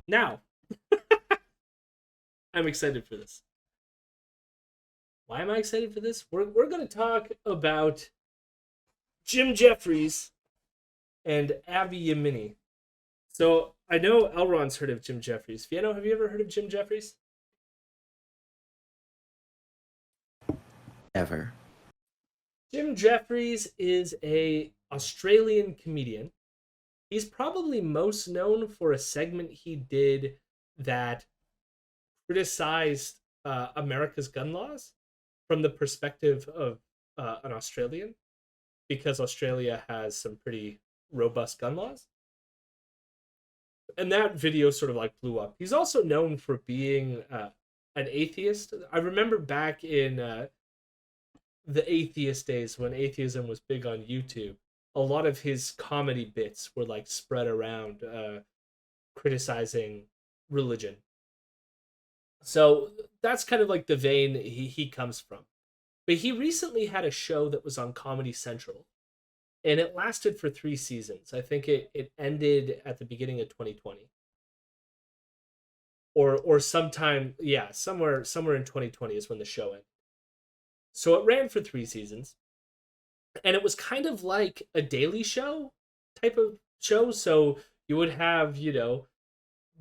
Now, I'm excited for this. Why am I excited for this? We're going to talk about Jim Jefferies and Avi Yemini. So I know Elron's heard of Jim Jefferies. Fiano, have you ever heard of Jim Jefferies? Ever. Jim Jefferies is a Australian comedian. He's probably most known for a segment he did that criticized America's gun laws from the perspective of an Australian, because Australia has some pretty robust gun laws. And that video sort of like blew up. He's also known for being an atheist. I remember back in the atheist days when atheism was big on YouTube, a lot of his comedy bits were like spread around criticizing religion. So that's kind of like the vein he comes from. But he recently had a show that was on Comedy Central, and it lasted for 3 seasons. I think it ended at the beginning of 2020. Or sometime, yeah, somewhere in 2020 is when the show ended. So it ran for 3 seasons. And it was kind of like a Daily Show type of show. So you would have,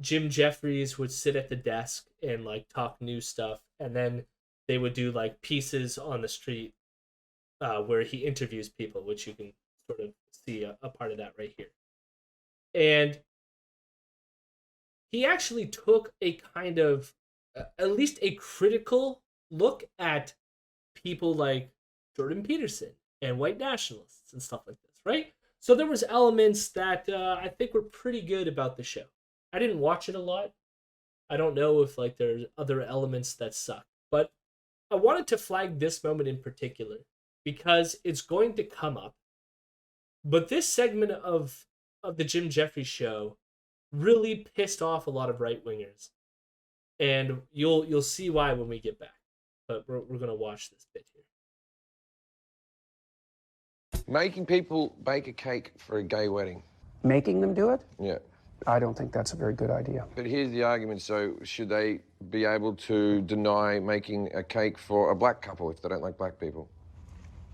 Jim Jefferies would sit at the desk and like talk new stuff, and then they would do like pieces on the street where he interviews people, which you can sort of see a part of that right here. And he actually took a kind of at least a critical look at people like Jordan Peterson and white nationalists and stuff like this, right? So there was elements that I think were pretty good about the show. I didn't watch it a lot. I don't know if like there's other elements that suck, but I wanted to flag this moment in particular because it's going to come up. But this segment of the Jim Jefferies show really pissed off a lot of right wingers, and you'll see why when we get back. But we're gonna watch this bit here. Making people bake a cake for a gay wedding. Making them do it? Yeah. I don't think that's a very good idea. But here's the argument. So should they be able to deny making a cake for a black couple if they don't like black people?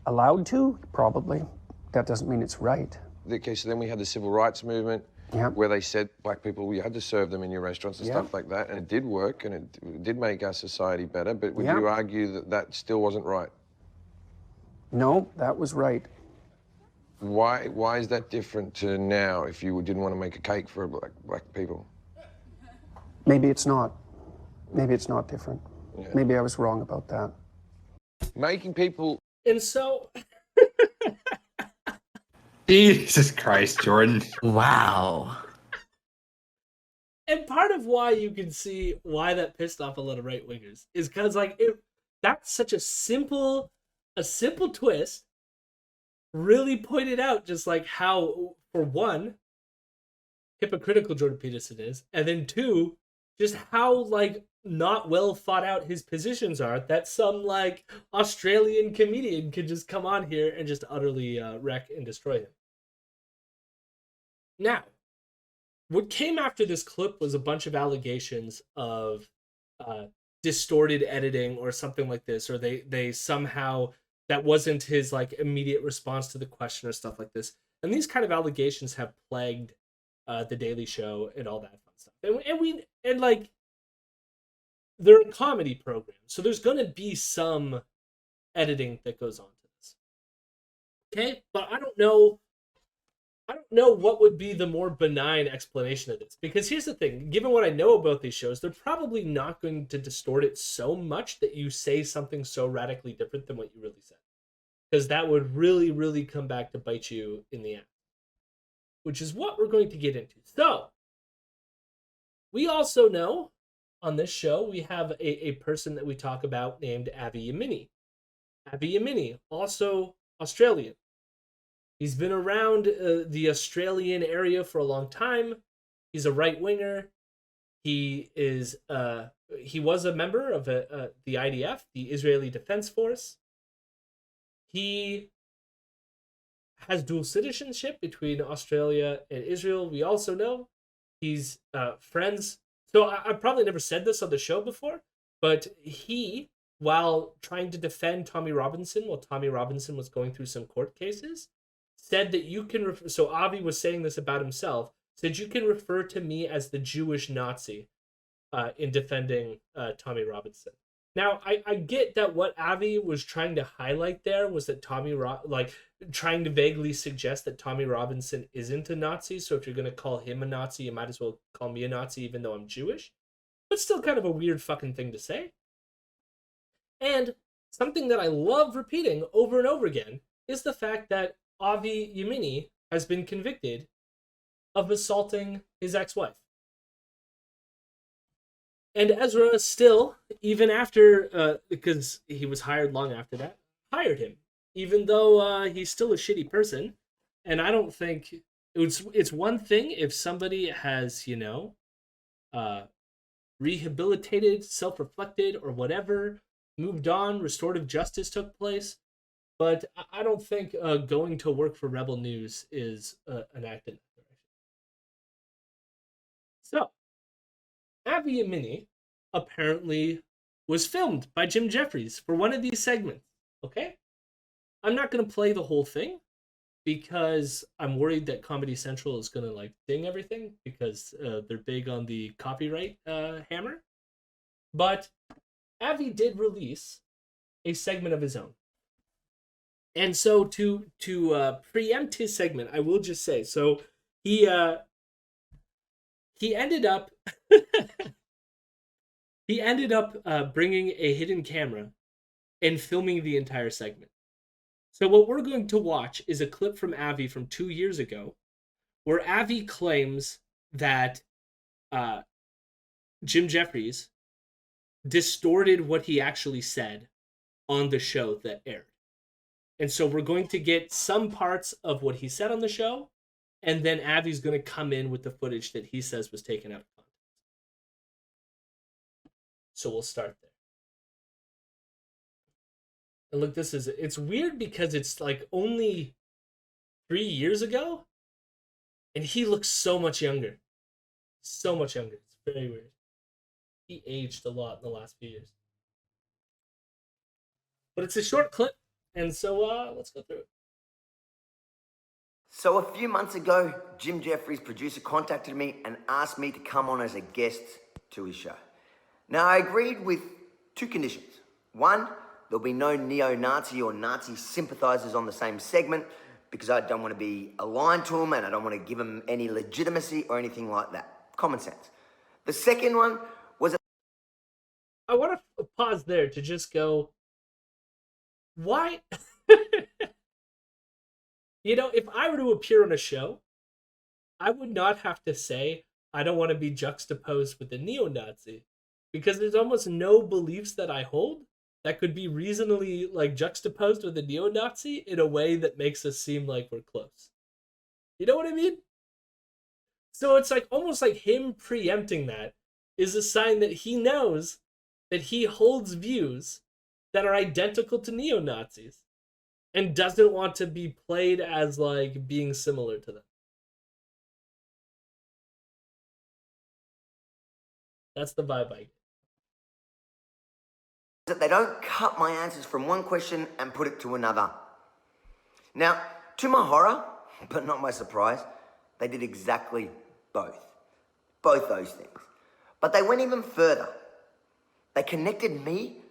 Allowed to? Probably. That doesn't mean it's right. Okay, so then we had the civil rights movement where they said black people, you had to serve them in your restaurants and stuff like that. And it did work and it did make our society better. But would you argue that that still wasn't right? No, that was right. Why is that different to now if you didn't want to make a cake for black people? Maybe it's not. Maybe it's not different. Yeah. Maybe I was wrong about that. Making people... And so... Jesus Christ, Jordan. Wow. And part of why you can see why that pissed off a lot of right wingers is because like that's such a simple twist. Really pointed out just like how, for one, hypocritical Jordan Peterson is, and then two, just how like not well thought out his positions are, that some like Australian comedian could just come on here and just utterly wreck and destroy him. Now, what came after this clip was a bunch of allegations of distorted editing or something like this, or they somehow, that wasn't his like immediate response to the question or stuff like this. And these kind of allegations have plagued the Daily Show and all that fun stuff. And like, they're a comedy program, so there's going to be some editing that goes on to this. Okay, but I don't know what would be the more benign explanation of this, because here's the thing: given what I know about these shows, they're probably not going to distort it so much that you say something so radically different than what you really said, because that would really, really come back to bite you in the end, which is what we're going to get into. So, we also know on this show we have a person that we talk about named Avi Yemini. Avi Yemini, also Australian. He's been around the Australian area for a long time. He's a right winger. He was a member of the IDF, the Israeli Defense Force. He has dual citizenship between Australia and Israel. We also know he's friends So I've probably never said this on the show before, but he, while trying to defend Tommy Robinson, while Tommy Robinson was going through some court cases, said that you can, so Avi was saying this about himself, said you can refer to me as the Jewish Nazi in defending Tommy Robinson. Now, I get that what Avi was trying to highlight there was that trying to vaguely suggest that Tommy Robinson isn't a Nazi, so if you're going to call him a Nazi, you might as well call me a Nazi even though I'm Jewish. But still kind of a weird fucking thing to say. And something that I love repeating over and over again is the fact that Avi Yemini has been convicted of assaulting his ex-wife. And Ezra still, even after, because he was hired long after that, hired him. Even though he's still a shitty person. And I don't think, it's one thing if somebody has, rehabilitated, self-reflected, or whatever, moved on, restorative justice took place. But I don't think going to work for Rebel News is an act in that direction. So, Avi Yemini apparently was filmed by Jim Jefferies for one of these segments, okay? I'm not going to play the whole thing because I'm worried that Comedy Central is going to ding everything because they're big on the copyright hammer. But Avi did release a segment of his own. And so to preempt his segment, I will just say, so he ended up bringing a hidden camera and filming the entire segment. So what we're going to watch is a clip from Avi from 2 years ago, where Avi claims that Jim Jefferies distorted what he actually said on the show that aired. And so we're going to get some parts of what he said on the show, and then Avi's going to come in with the footage that he says was taken out of context. So we'll start there. And look, it's weird because it's only 3 years ago, and he looks so much younger. So much younger. It's very weird. He aged a lot in the last few years. But it's a short clip, and so let's go through it. So a few months ago, Jim Jefferies' producer contacted me and asked me to come on as a guest to his show. Now, I agreed with 2 conditions. One, there'll be no neo-Nazi or Nazi sympathizers on the same segment because I don't want to be aligned to them and I don't want to give them any legitimacy or anything like that. Common sense. The second one was... I want to pause there to just go, why? If I were to appear on a show, I would not have to say, I don't want to be juxtaposed with a neo-Nazi. Because there's almost no beliefs that I hold that could be reasonably juxtaposed with a neo-Nazi in a way that makes us seem like we're close. You know what I mean? So it's almost like him preempting that is a sign that he knows that he holds views that are identical to neo-Nazis and doesn't want to be played as being similar to them. That's the vibe I get. That they don't cut my answers from one question and put it to another. Now, to my horror, but not my surprise, they did exactly both those things. But they went even further. They connected me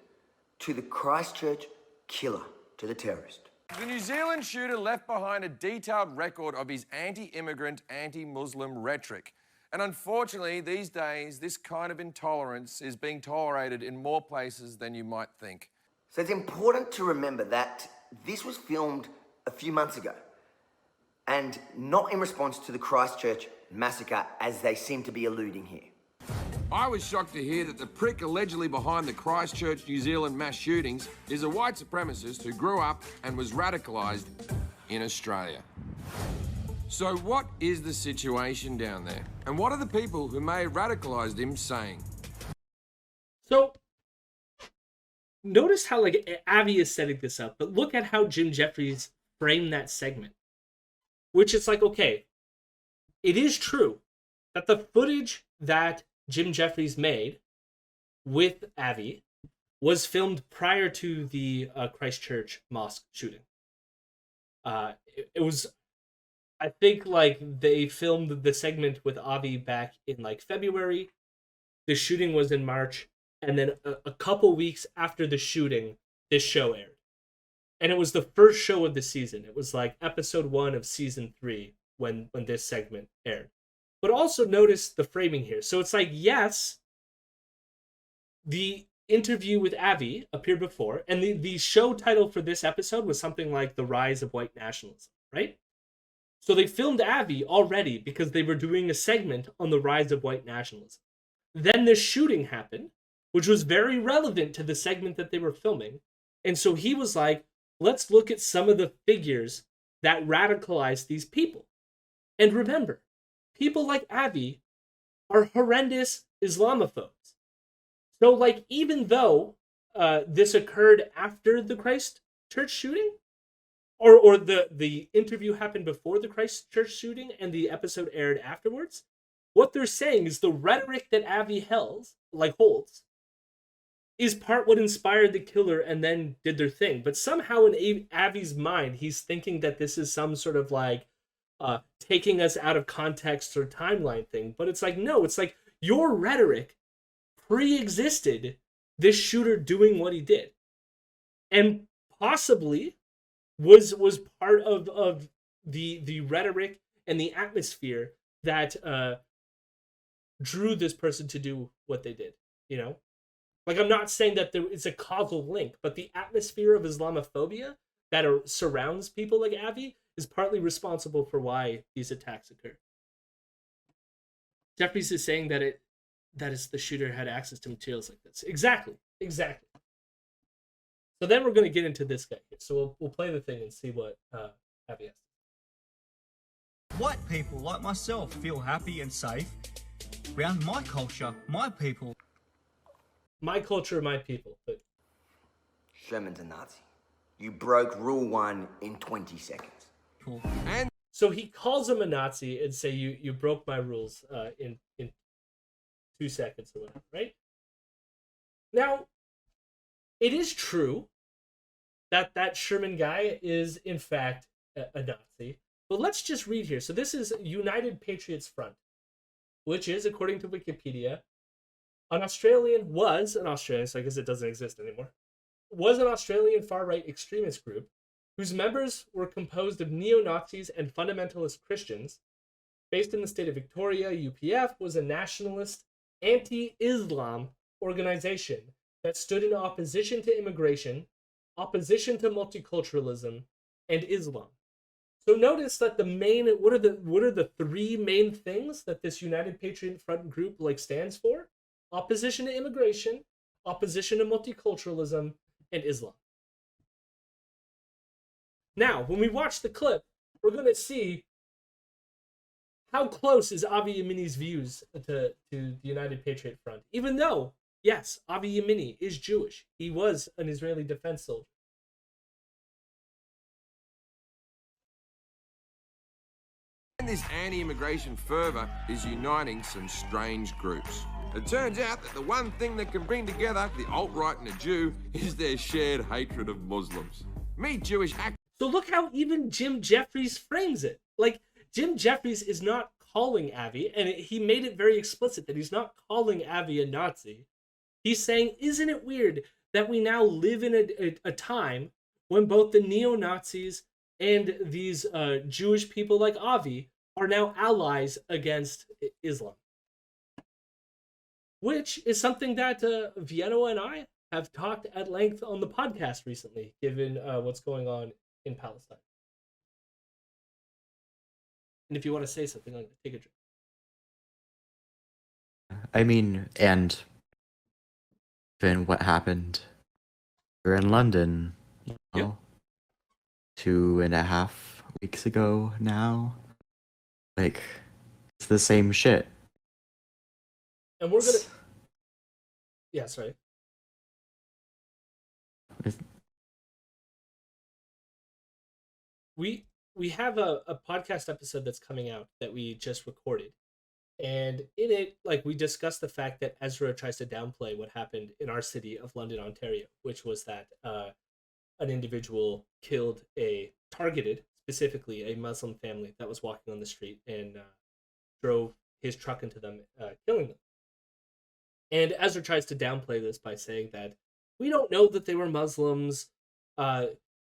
to the Christchurch killer, to the terrorist. The New Zealand shooter left behind a detailed record of his anti-immigrant, anti-Muslim rhetoric. And unfortunately, these days, this kind of intolerance is being tolerated in more places than you might think. So it's important to remember that this was filmed a few months ago and not in response to the Christchurch massacre as they seem to be alluding here. I was shocked to hear that the prick allegedly behind the Christchurch, New Zealand mass shootings is a white supremacist who grew up and was radicalised in Australia. So what is the situation down there? And what are the people who may have radicalised him saying? So, notice how Avi is setting this up, but look at how Jim Jefferies framed that segment. Which is okay, it is true that the footage that Jim Jefferies made with Avi was filmed prior to the Christchurch mosque shooting. It was, I think, like they filmed the segment with Avi back in like February. The shooting was in March, and then a couple weeks after the shooting, this show aired. And it was the first show of the season. It was like episode 1 of season 3 when this segment aired. But also notice the framing here. So it's like, yes, the interview with Avi appeared before, and the show title for this episode was something like The Rise of White Nationalism, right? So they filmed Avi already because they were doing a segment on the rise of white nationalism. Then this shooting happened, which was very relevant to the segment that they were filming. And so he was like, let's look at some of the figures that radicalized these people. And remember, people like Avi are horrendous Islamophobes. So, like, even though this occurred after the Christchurch shooting, or the interview happened before the Christchurch shooting and the episode aired afterwards, what they're saying is the rhetoric that Avi holds is part what inspired the killer and then did their thing. But somehow in Avi's mind, he's thinking that this is some sort of like taking us out of context or timeline thing. But it's like, no, it's like your rhetoric pre-existed this shooter doing what he did. And possibly was part of the rhetoric and the atmosphere that drew this person to do what they did, you know? Like, I'm not saying that there is a causal link, but the atmosphere of Islamophobia that surrounds people like Avi is partly responsible for why these attacks occur. Jeffries is saying that it's the shooter had access to materials like this. Exactly. So then we're going to get into this guy here. So we'll play the thing and see what Avi has. White people like myself feel happy and safe around my culture, my people. My culture, my people. But Sherman's a Nazi. You broke rule 1 in 20 seconds. And so he calls him a Nazi and say you broke my rules in 2 seconds or whatever, right? Now, it is true that Sherman guy is in fact a Nazi. But let's just read here. So this is United Patriots Front, which is, according to Wikipedia, so I guess it doesn't exist anymore, was an Australian far-right extremist group whose members were composed of neo-Nazis and fundamentalist Christians. Based in the state of Victoria, UPF was a nationalist, anti-Islam organization that stood in opposition to immigration, opposition to multiculturalism, and Islam. So notice that what are the 3 main things that this United Patriot Front group like stands for? Opposition to immigration, opposition to multiculturalism, and Islam. Now, when we watch the clip, we're going to see how close is Avi Yemini's views to the United Patriot Front. Even though, yes, Avi Yemini is Jewish. He was an Israeli defense soldier. And this anti-immigration fervour is uniting some strange groups. It turns out that the one thing that can bring together the alt-right and a Jew is their shared hatred of Muslims. Meet Jewish activists. So look how even Jim Jefferies frames it. Like, Jim Jefferies is not calling Avi, and he made it very explicit that he's not calling Avi a Nazi. He's saying, isn't it weird that we now live in a time when both the neo-Nazis and these Jewish people like Avi are now allies against Islam? Which is something that Vienna and I have talked at length on the podcast recently, given what's going on in Palestine. And if you want to say something, I'm going to take a drink. I mean, and then what happened? We're in London, you know, 2.5 weeks ago now. Like, it's the same shit. And we're going to... Yeah, sorry. We have a podcast episode that's coming out that we just recorded And in it, like, we discussed the fact that Ezra tries to downplay what happened in our city of London, Ontario, which was that an individual targeted specifically a Muslim family that was walking on the street and drove his truck into them, killing them. And Ezra tries to downplay this by saying that we don't know that they were Muslims.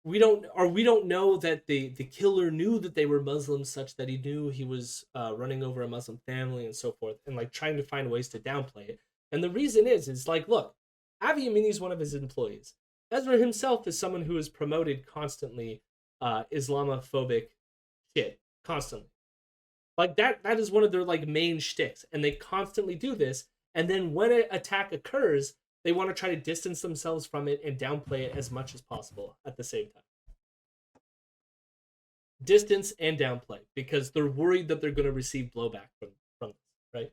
We don't know that the killer knew that they were Muslims, such that he knew he was running over a Muslim family and so forth, and like trying to find ways to downplay it. And the reason is like, look, Avi Yemini is one of his employees. Ezra himself is someone who has promoted constantly Islamophobic shit constantly. Like that is one of their like main shticks, and they constantly do this. And then when an attack occurs, they want to try to distance themselves from it and downplay it as much as possible at the same time. Distance and downplay, because they're worried that they're going to receive blowback from this, right?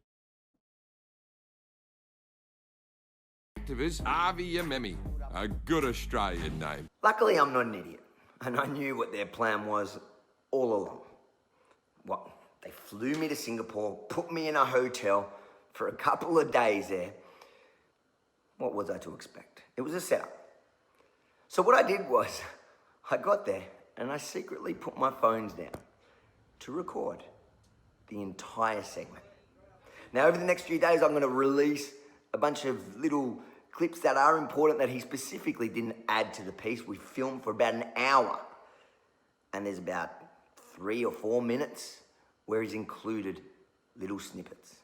Activist Avi Yemini, a good Australian name. Luckily, I'm not an idiot, and I knew what their plan was all along. Well, they flew me to Singapore, put me in a hotel for a couple of days there. What was I to expect? It was a setup. So what I did was, I got there and I secretly put my phones down to record the entire segment. Now, over the next few days, I'm going to release a bunch of little clips that are important that he specifically didn't add to the piece. We filmed for about an hour, and there's about 3 or 4 minutes where he's included little snippets.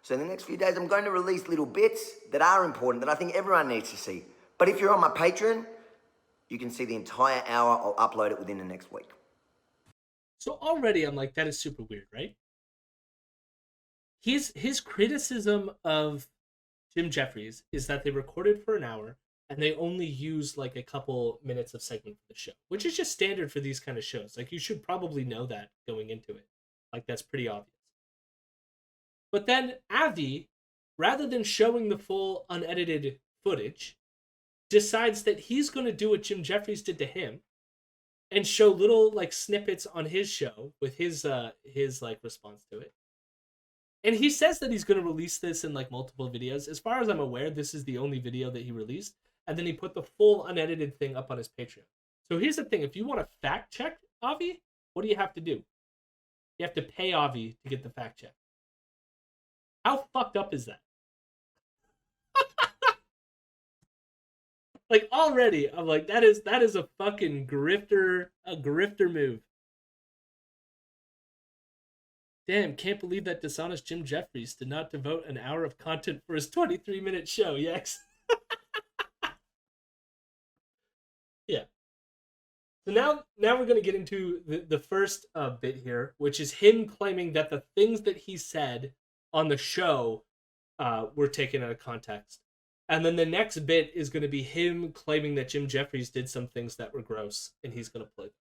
So in the next few days, I'm going to release little bits that are important, that I think everyone needs to see. But if you're on my Patreon, you can see the entire hour. I'll upload it within the next week. So already I'm like, that is super weird, right? His criticism of Jim Jefferies is that they recorded for an hour and they only used like a couple minutes of segment for the show, which is just standard for these kind of shows. Like, you should probably know that going into it. Like, that's pretty obvious. But then Avi, rather than showing the full unedited footage, decides that he's going to do what Jim Jefferies did to him and show little like snippets on his show with his like response to it. And he says that he's going to release this in like multiple videos. As far as I'm aware, this is the only video that he released. And then he put the full unedited thing up on his Patreon. So here's the thing. If you want to fact check Avi, what do you have to do? You have to pay Avi to get the fact check. How fucked up is that? Like, already, I'm like, that is a fucking grifter move. Damn, can't believe that dishonest Jim Jefferies did not devote an hour of content for his 23-minute show. Yes. Yeah. So now we're going to get into the first bit here, which is him claiming that the things that he said on the show were taken out of context. And then the next bit is going to be him claiming that Jim Jefferies did some things that were gross, and he's going to play them.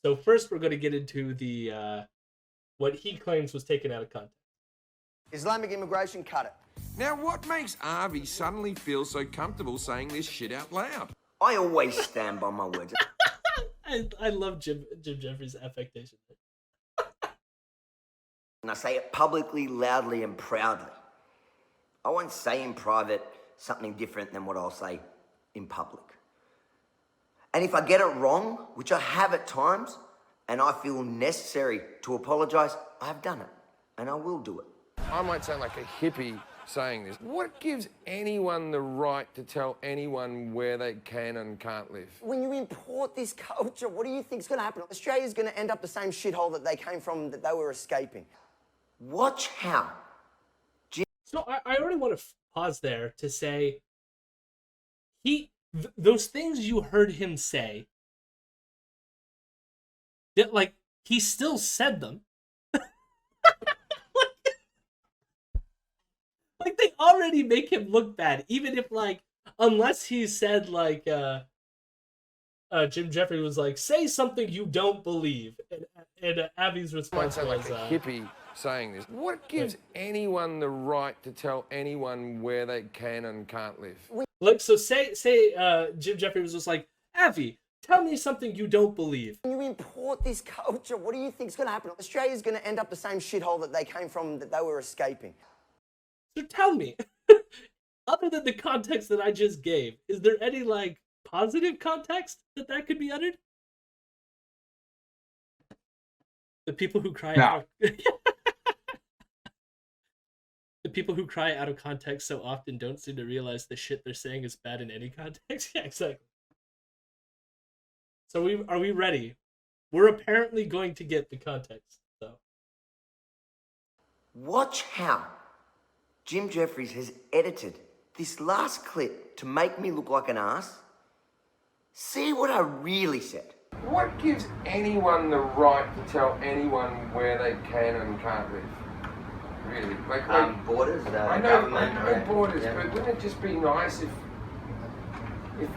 So first we're going to get into the what he claims was taken out of context. Islamic immigration, cut it. Now, what makes Avi suddenly feel so comfortable saying this shit out loud? I always stand by my words. I love Jim Jefferies' affectation. And I say it publicly, loudly, and proudly. I won't say in private something different than what I'll say in public. And if I get it wrong, which I have at times, and I feel necessary to apologise, I've done it, and I will do it. I might sound like a hippie saying this. What gives anyone the right to tell anyone where they can and can't live? When you import this culture, what do you think's going to happen? Australia's going to end up the same shithole that they came from, that they were escaping. Watch how. So I already want to pause there to say, those things you heard him say, that like he still said them. Like, they already make him look bad, even if like, unless he said like Jim Jefferies was like, say something you don't believe, and Avi's response sound was like a hippie saying this. What gives anyone the right to tell anyone where they can and can't live? Like, so say Jim Jefferies was just like, Avi, tell me something you don't believe. When you import this culture, what do you think's going to happen? Australia's going to end up the same shithole that they came from, that they were escaping. So tell me, other than the context that I just gave, is there any, like, positive context that could be uttered? The people who cry out of... The people who cry out of context so often don't seem to realize the shit they're saying is bad in any context. Yeah, exactly. So are we ready? We're apparently going to get the context, so. Watch how Jim Jefferies has edited this last clip to make me look like an ass. See what I really said. What gives anyone the right to tell anyone where they can and can't live? Really? Borders, I know borders, but wouldn't it just be nice if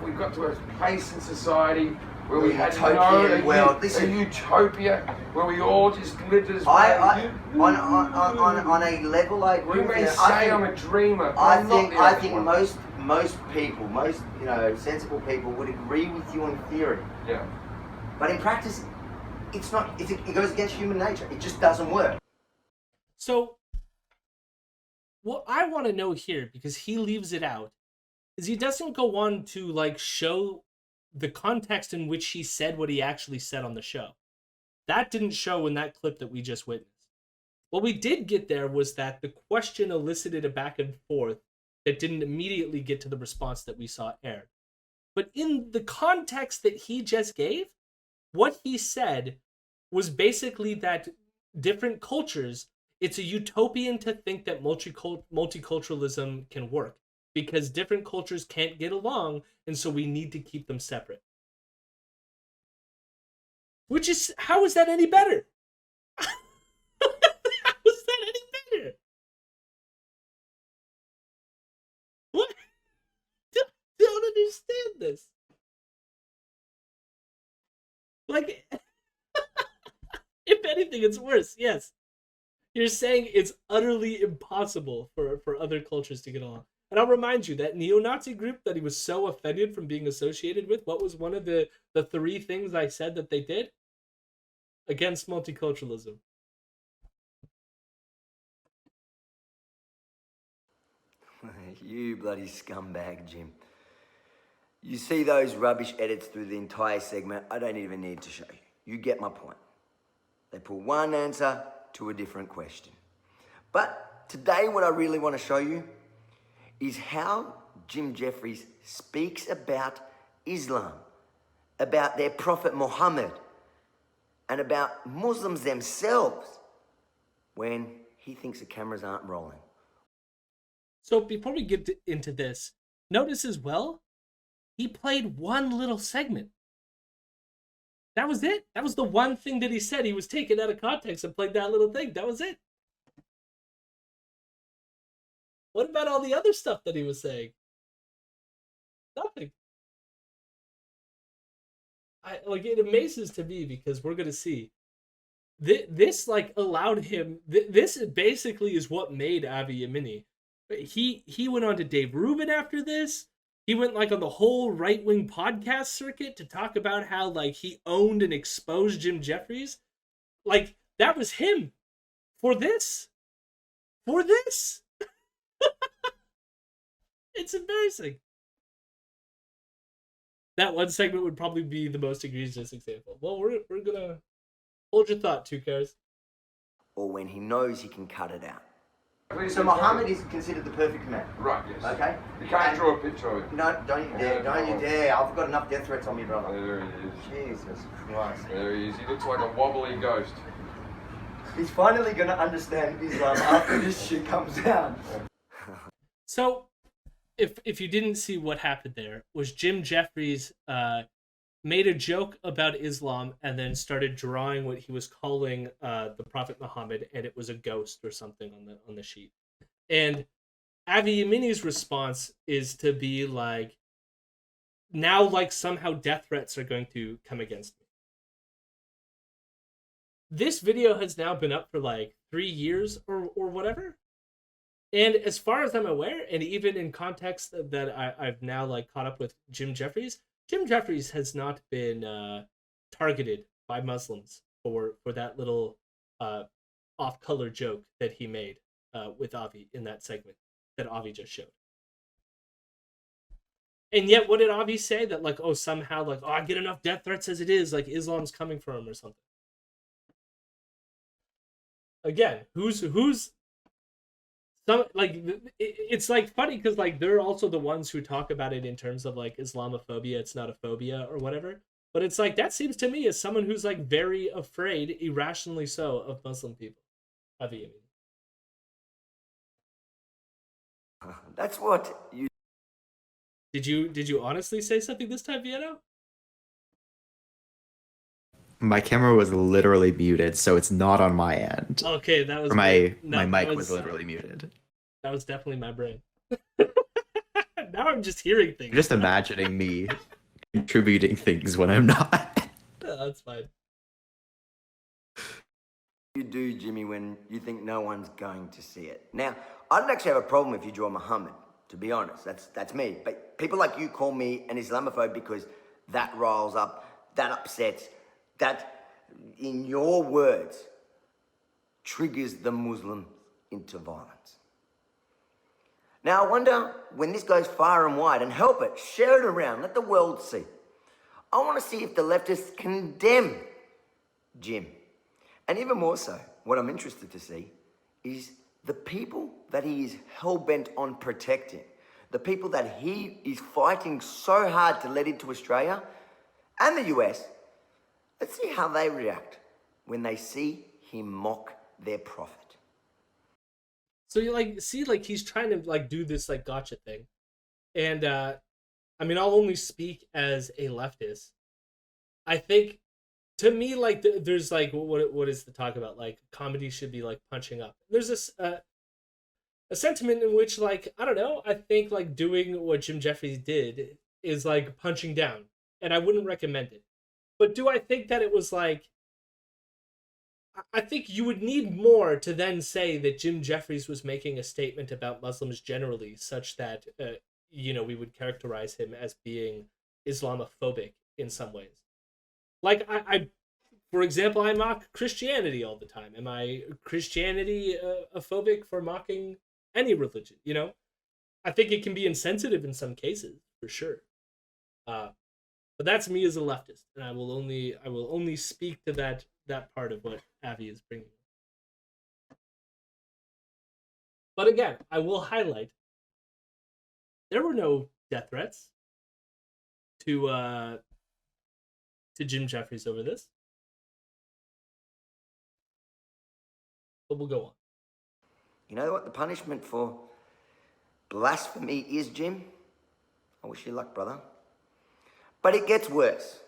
we got to a place in society where we had a utopia where we all just lived as on a level I agree. You may say I'm a dreamer. But I think most people, sensible people would agree with you in theory. Yeah. But in practice, it's not. It goes against human nature. It just doesn't work. So, what I want to know here, because he leaves it out, is he doesn't go on to, like, show the context in which he said what he actually said on the show. That didn't show in that clip that we just witnessed. What we did get there was that the question elicited a back and forth that didn't immediately get to the response that we saw aired. But in the context that he just gave, what he said was basically that different cultures, it's a utopian to think that multiculturalism can work, because different cultures can't get along, and so we need to keep them separate. Which is, how is that any better? How is that any better? What? Don't understand this. Like, if anything, it's worse, yes. You're saying it's utterly impossible for other cultures to get along. And I'll remind you, that neo-Nazi group that he was so offended from being associated with, what was one of the 3 things I said that they did? Against multiculturalism. You bloody scumbag, Jim. You see those rubbish edits through the entire segment, I don't even need to show you. You get my point. They put one answer to a different question. But today what I really want to show you is how Jim Jefferies speaks about Islam, about their Prophet Muhammad, and about Muslims themselves when he thinks the cameras aren't rolling. So before we get into this, notice as well, he played one little segment. That was it. That was the one thing that he said. He was taken out of context and played that little thing. That was it. What about all the other stuff that he was saying? Nothing. It amazes to me, because we're gonna see. This allowed him. This basically is what made Avi Yemini. He went on to Dave Rubin after this. He went on the whole right-wing podcast circuit to talk about how he owned and exposed Jim Jefferies. That was him. For this. It's embarrassing. That one segment would probably be the most egregious example. Well, we're gonna hold your thought, 2 Cars. Or when he knows he can cut it out. Please, So Muhammad is considered the perfect man. Right, yes. Okay? You can't draw a picture of it. No, don't you dare. Don't you dare. I've got enough death threats on me, brother. There he is. Jesus Christ. There he is. He looks like a wobbly ghost. He's finally going to understand Islam after this shit comes out. So, if you didn't see what happened there, was Jim Jefferies made a joke about Islam and then started drawing what he was calling the Prophet Muhammad, and it was a ghost or something on the sheet. And Avi Yemini's response is to be now somehow death threats are going to come against me. This video has now been up for 3 years or whatever. And as far as I'm aware, and even in context that I've now caught up with Jim Jefferies, Jim Jefferies has not been targeted by Muslims for that little off-color joke that he made with Avi in that segment that Avi just showed. And yet, what did Avi say? That like, oh, somehow, like, oh, I get enough death threats as it is. Like, Islam's coming for him or something. Again, who's some like it's like funny because like they're also the ones who talk about it in terms of like Islamophobia. It's not a phobia or whatever. But it's like that seems to me as someone who's like very afraid, irrationally so, of Muslim people. Avi Yemini. That's what you. Did you honestly say something this time, Vienna? My camera was literally muted, so it's not on my end. Okay, that was My no, mic was literally muted. That was definitely my brain. Now I'm just hearing things. You're just imagining me contributing things when I'm not. Yeah, that's fine. You do, Jimmy, when you think no one's going to see it. Now, I don't actually have a problem if you draw Muhammad, to be honest. That's me. But people like you call me an Islamophobe because that riles up, that upsets, that, in your words, triggers the Muslims into violence. Now, I wonder when this goes far and wide, and help it, share it around, let the world see. I want to see if the leftists condemn Jim. And even more so, what I'm interested to see is the people that he is hell-bent on protecting, the people that he is fighting so hard to let into Australia and the US. Let's see how they react when they see him mock their prophet. So you like see like he's trying to like do this like gotcha thing. And I mean I'll only speak as a leftist. I think to me like there's like what is the talk about, like comedy should be like punching up. There's this a sentiment in which like I don't know, I think like doing what Jim Jefferies did is like punching down, and I wouldn't recommend it. But do I think that it was like... I think you would need more to then say that Jim Jefferies was making a statement about Muslims generally, such that, we would characterize him as being Islamophobic in some ways. Like, I for example, I mock Christianity all the time. Am I Christianity-phobic for mocking any religion, I think it can be insensitive in some cases, for sure. But that's me as a leftist, and I will only speak to that part of what Avi is bringing. But again, I will highlight there were no death threats to Jim Jefferies over this. But we'll go on. You know what the punishment for blasphemy is, Jim? I wish you luck, brother. But it gets worse.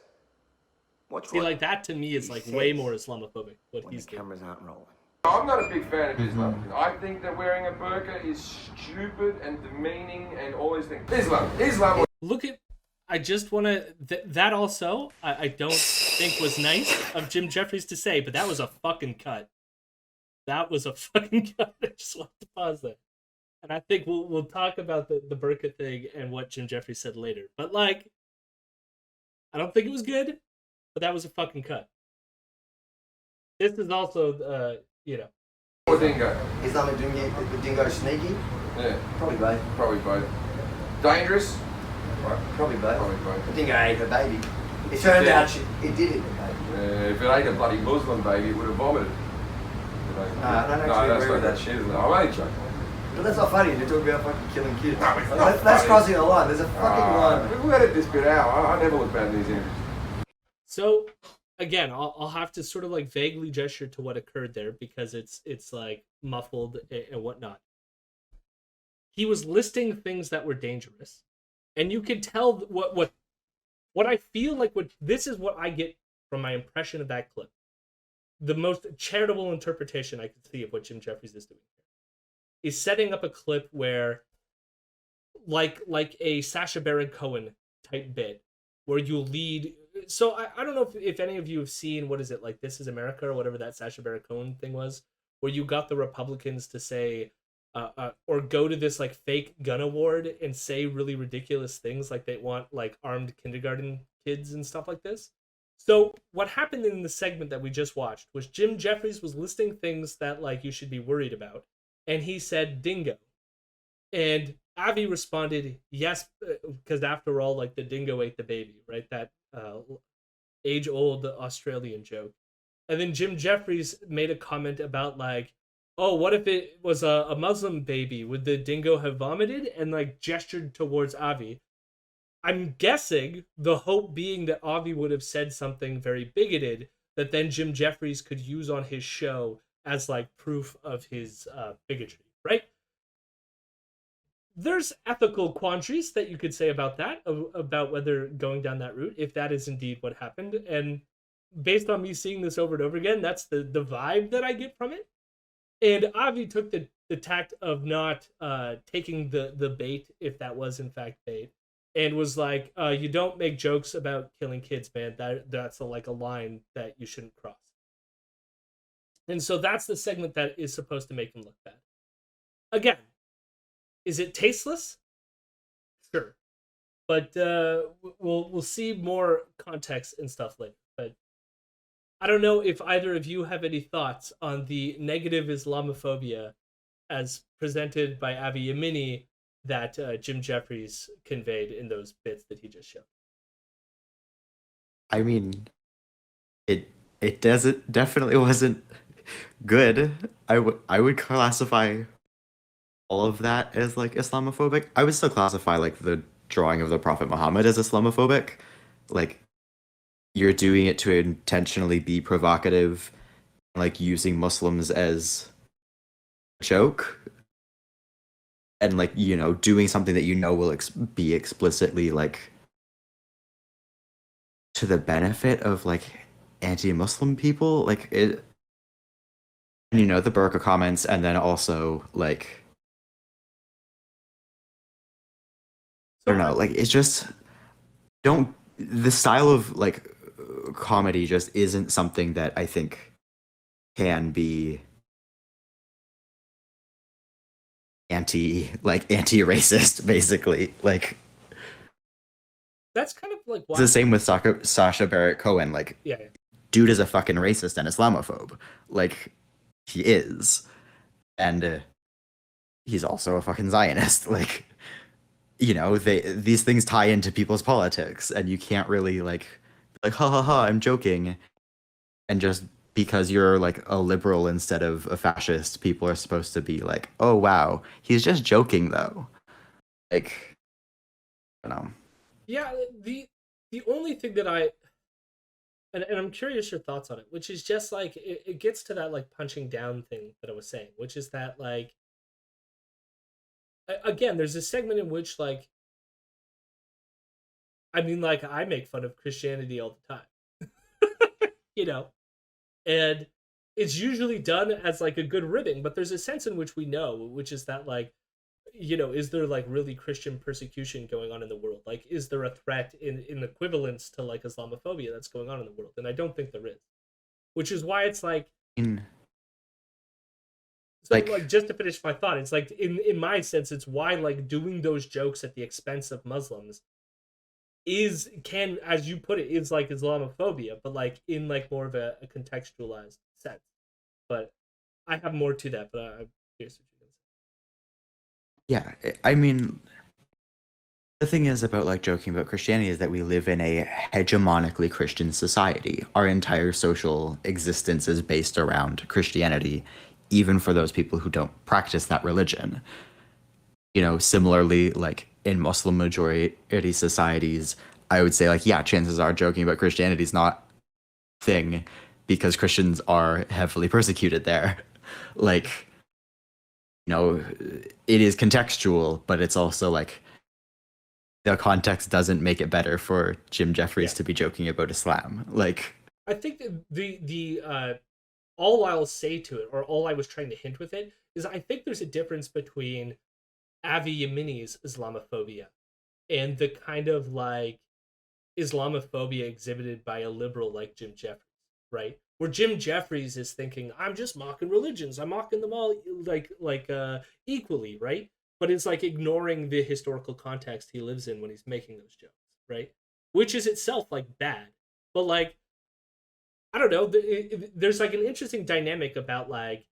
See, like that to me is like way more Islamophobic. What when he's the doing. cameras aren't rolling. I'm not a big fan of Islam. I think that wearing a burqa is stupid and demeaning and all these things. Islam. Look at... I just want to... that also, I don't think was nice of Jim Jefferies to say, but that was a fucking cut. That was a fucking cut. I just want to pause there. And I think we'll talk about the burqa thing and what Jim Jefferies said later. But like... I don't think it was good, but that was a fucking cut. This is also, Or dingo. Islamic dingo sneaky? Yeah. Probably both. Probably both. Dangerous? Probably both. Probably both. The dingo ate a baby. It turned out it did eat the baby. If it ate a bloody Muslim baby, it would have vomited. No, I don't actually that's agree not with that that. shit, isn't it? I'm only joking. But that's not funny. You're talking about fucking killing kids. No, it's not That's funny. crossing a line. There's a fucking line. We'll edit this bit out. I never look bad in these interviews. So again, I'll have to sort of like vaguely gesture to what occurred there because it's like muffled and whatnot. He was listing things that were dangerous, and you could tell what I feel like. This is what I get from my impression of that clip. The most charitable interpretation I could see of what Jim Jefferies is doing is setting up a clip where, like a Sacha Baron Cohen type bit, where you lead. So I don't know if any of you have seen, what is it, like This Is America or whatever that Sacha Baron Cohen thing was, where you got the Republicans to say, or go to this like fake gun award and say really ridiculous things, like they want like armed kindergarten kids and stuff like this. So what happened in the segment that we just watched was Jim Jefferies was listing things that like you should be worried about, and he said dingo, and Avi responded yes, because after all, like the dingo ate the baby, right? That age old Australian joke. And then Jim Jeffries made a comment about like, oh, what if it was a Muslim baby? Would the dingo have vomited? And like gestured towards Avi. I'm guessing the hope being that Avi would have said something very bigoted that then Jim Jeffries could use on his show as like proof of his bigotry, right? There's ethical quandaries that you could say about that, about whether going down that route, if that is indeed what happened. And based on me seeing this over and over again, that's the vibe that I get from it. And Avi took the tact of not taking the bait, if that was in fact bait, and was like, "You don't make jokes about killing kids, man. That's like a line that you shouldn't cross." And so that's the segment that is supposed to make him look bad. Again, is it tasteless? Sure, but we'll see more context and stuff later. But I don't know if either of you have any thoughts on the negative Islamophobia as presented by Avi Yemini that Jim Jefferies conveyed in those bits that he just showed. I mean, it doesn't definitely wasn't good. I would classify all of that as like Islamophobic. I would still classify like the drawing of the Prophet Muhammad as Islamophobic. Like you're doing it to intentionally be provocative, like using Muslims as a joke, and like doing something that will be explicitly like to the benefit of like anti-Muslim people, like it. And, the burqa comments, and then also like I don't know, like it's just don't the style of like comedy just isn't something that I think can be anti-racist basically. Like That's kind of like it's the same with Sasha Baron Cohen. Like yeah. dude is a fucking racist and Islamophobe. Like he is, and he's also a fucking Zionist. Like these things tie into people's politics, and you can't really like ha ha ha, I'm joking, and just because you're like a liberal instead of a fascist, people are supposed to be like, oh wow, he's just joking though. Like I don't know. Yeah, the only thing that and I'm curious your thoughts on it, which is just like it gets to that like punching down thing that I was saying, which is that like again, there's a segment in which like I mean like I make fun of Christianity all the time. And it's usually done as like a good ribbing, but there's a sense in which we know, which is that like is there like really Christian persecution going on in the world? Like, is there a threat in equivalence to like Islamophobia that's going on in the world? And I don't think there is. Which is why it's like, like just to finish my thought, it's like in my sense, it's why like doing those jokes at the expense of Muslims can, as you put it, is like Islamophobia, but like in like more of a contextualized sense. But I have more to that, but I'm curious what you Yeah, I mean, the thing is about like joking about Christianity is that we live in a hegemonically Christian society. Our entire social existence is based around Christianity, even for those people who don't practice that religion. Similarly, like in Muslim majority societies, I would say like, yeah, chances are joking about Christianity is not a thing because Christians are heavily persecuted there. Like, it is contextual, but it's also like the context doesn't make it better for Jim Jefferies to be joking about Islam. Like, I think that the all I'll say to it, or all I was trying to hint with it, is I think there's a difference between Avi Yemini's Islamophobia and the kind of like Islamophobia exhibited by a liberal like Jim Jefferies. right? Where Jim Jefferies is thinking, I'm just mocking religions. I'm mocking them all equally, right? But it's like ignoring the historical context he lives in when he's making those jokes, right? Which is itself like bad. But like, I don't know, there's like an interesting dynamic about like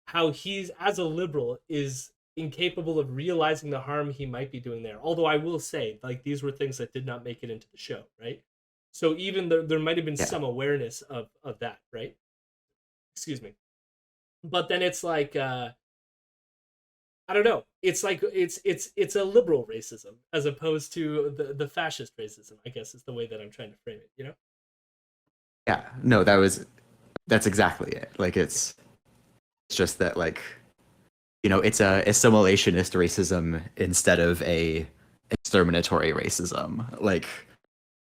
how he's, as a liberal, is incapable of realizing the harm he might be doing there. Although I will say, like, these were things that did not make it into the show, right? So even there might have been some awareness of that, right? Excuse me. But then it's like, I don't know. It's like it's a liberal racism as opposed to the fascist racism, I guess is the way that I'm trying to frame it, you know? Yeah, no, that's exactly it. Like it's just that, like, you know, it's a assimilationist racism instead of a exterminatory racism. Like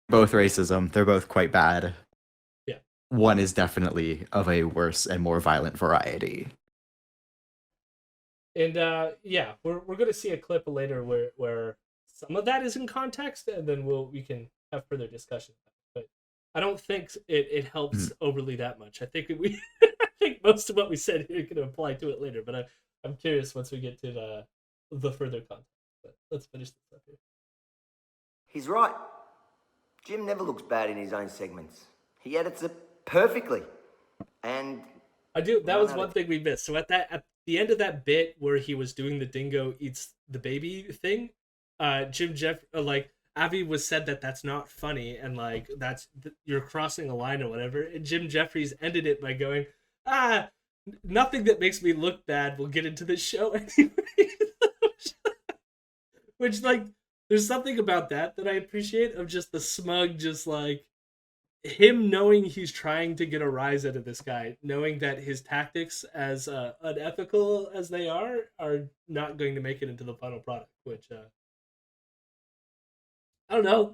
both racism, they're both quite bad. Yeah. One is definitely of a worse and more violent variety. And yeah, we're gonna see a clip later where some of that is in context, and then we can have further discussion. But I don't think it helps overly that much. I think I think most of what we said here can apply to it later. But I'm curious once we get to the further context. But let's finish this up here. He's right. Jim never looks bad in his own segments. He edits it perfectly. And I do. That was one thing we missed. So at the end of that bit where he was doing the dingo eats the baby thing, Jim like Avi was said that's not funny and like you're crossing a line or whatever. And Jim Jefferies ended it by going, nothing that makes me look bad will get into the show anyway. Which, like, there's something about that I appreciate, of just the smug, just like him knowing he's trying to get a rise out of this guy, knowing that his tactics, as unethical as they are not going to make it into the final product. Which I don't know.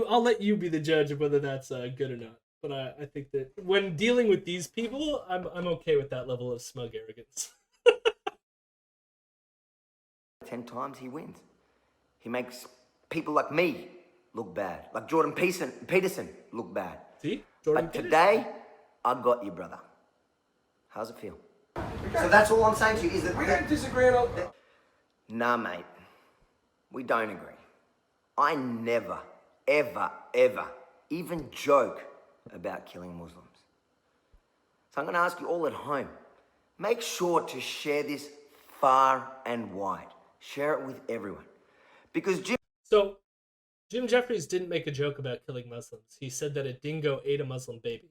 I'll let you be the judge of whether that's good or not. But I think that when dealing with these people, I'm okay with that level of smug arrogance. 10 times he wins. He makes people like me look bad, like Jordan Peterson look bad. See, Jordan But Peterson. today, I got you, brother. How's it feel? So that's all I'm saying to you is that We don't disagree on all... Nah, mate. We don't agree. I never, ever, ever even joke about killing Muslims. So I'm going to ask you all at home, make sure to share this far and wide. Share it with everyone. Because Jim Jefferies didn't make a joke about killing Muslims. He said that a dingo ate a Muslim baby.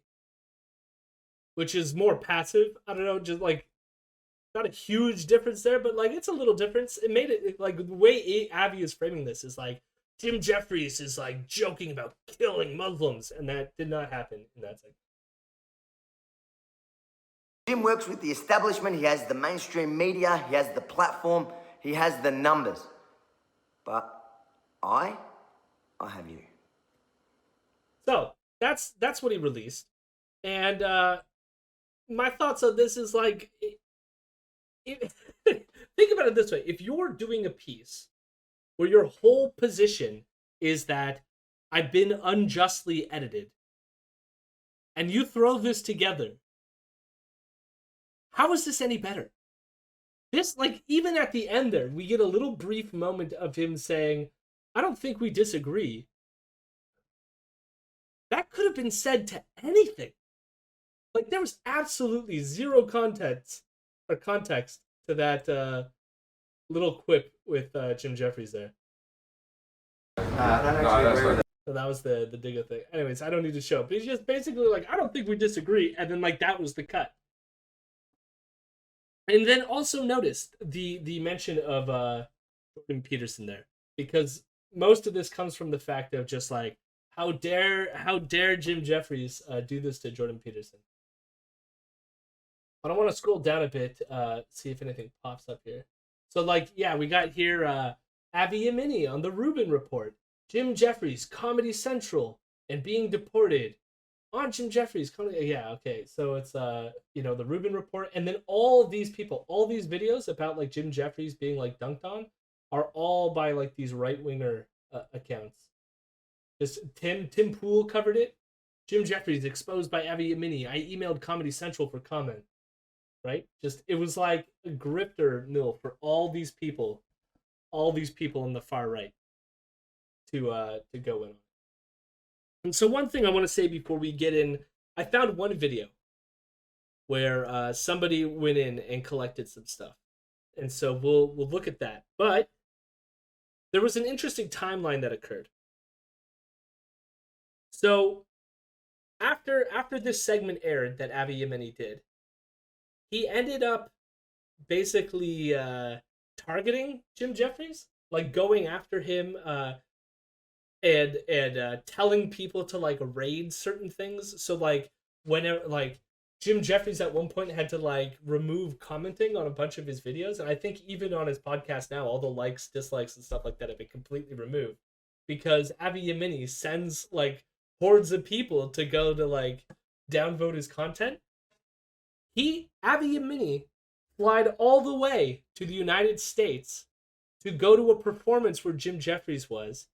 Which is more passive. I don't know, just like, not a huge difference there, but like, it's a little difference. It made it, like, the way Avi is framing this is like, Jim Jefferies is like joking about killing Muslims, and that did not happen in that segment. Jim works with the establishment, he has the mainstream media, he has the platform, he has the numbers. But I have you. So that's what he released, and my thoughts on this is like, think about it this way: if you're doing a piece where your whole position is that I've been unjustly edited, and you throw this together, how is this any better? This, like, even at the end there, we get a little brief moment of him saying, I don't think we disagree. That could have been said to anything. Like, there was absolutely zero context to that little quip with Jim Jefferies there. So that was the Diggo thing. Anyways, I don't need to show, but he's just basically like, I don't think we disagree, and then like that was the cut. And then also notice the mention of Jordan Peterson there, because most of this comes from the fact of just like, how dare Jim Jefferies do this to Jordan Peterson. But I want to scroll down a bit, see if anything pops up here. So like, yeah, we got here Avi Yemini on the Rubin Report, Jim Jefferies, Comedy Central, and being deported. On Jim Jefferies, yeah, okay. So it's the Rubin Report, and then all these people, all these videos about like Jim Jefferies being like dunked on, are all by like these right winger accounts. Just Tim Pool covered it, Jim Jefferies exposed by Avi Yemini. I emailed Comedy Central for comment. Right? Just it was like a grifter mill for all these people in the far right to go in on. And so one thing I want to say before we get in, I found one video where somebody went in and collected some stuff, and so we'll look at that. But there was an interesting timeline that occurred. So after this segment aired that Avi Yemini did, he ended up basically targeting Jim Jefferies, like going after him and telling people to like raid certain things. So like whenever like Jim Jefferies at one point had to like remove commenting on a bunch of his videos, and I think even on his podcast now, all the likes, dislikes, and stuff like that have been completely removed because Avi Yemini sends like hordes of people to go to like downvote his content. Avi Yemini flied all the way to the United States to go to a performance where Jim Jefferies was,